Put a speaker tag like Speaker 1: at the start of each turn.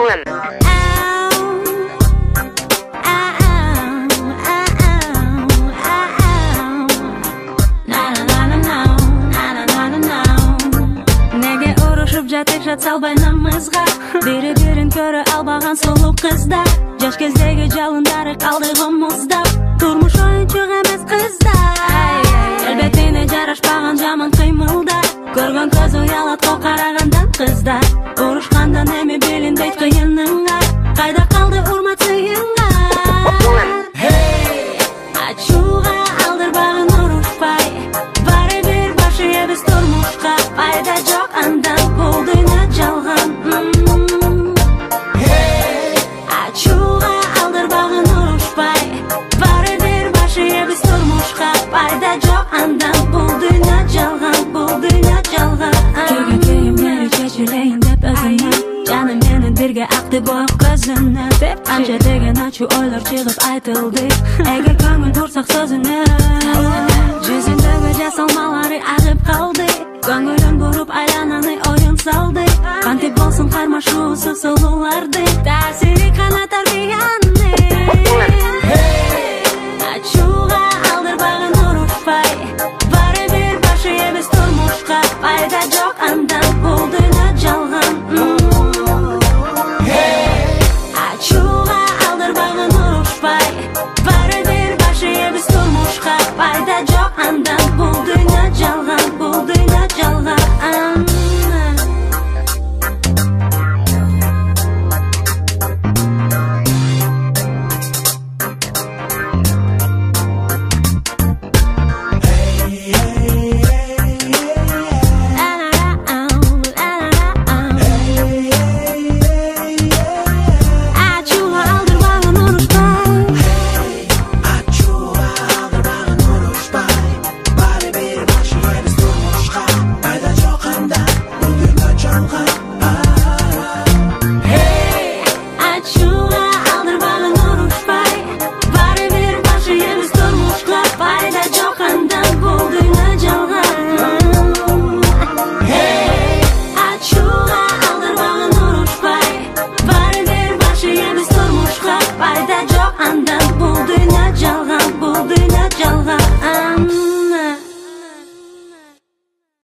Speaker 1: ko'nglim.
Speaker 2: Tekrar sal baynamızga Biri-birin körü albagan soluq kızda Yaş kezdegi jalındары kaldı gomuzda Turmuş oyunçuk emes kızda Elbetine jaraşpagan jaman kıymılda Көргөн көз уялат карагандан кыздар Урушкандан эми билинбейт кыйыныңар Кайда калды урмат сыйыңар Ачууга алдырбагын урушпай Баары бир башы эбиз турмушка Пайда жок андан бул дүйнө жалган Ачууга алдырбагын урушпай Баары бир башы эбиз турмушка Пайда жок андан бул дүйнө жалган Бул дүйнө жалган Күйгөн кийимдери чечилейин деп өзүнө Жаным менен бирге акты боюп көзүнө Деп анча деген ачуу ойлор чыгып айтылды Эгер көңүл бурсак сөзүнө Жүзүндөгү жасалмалары агып калды Көңүлүн буруп айлананы оюн салды Кантип болсун кармашуусу сулууларды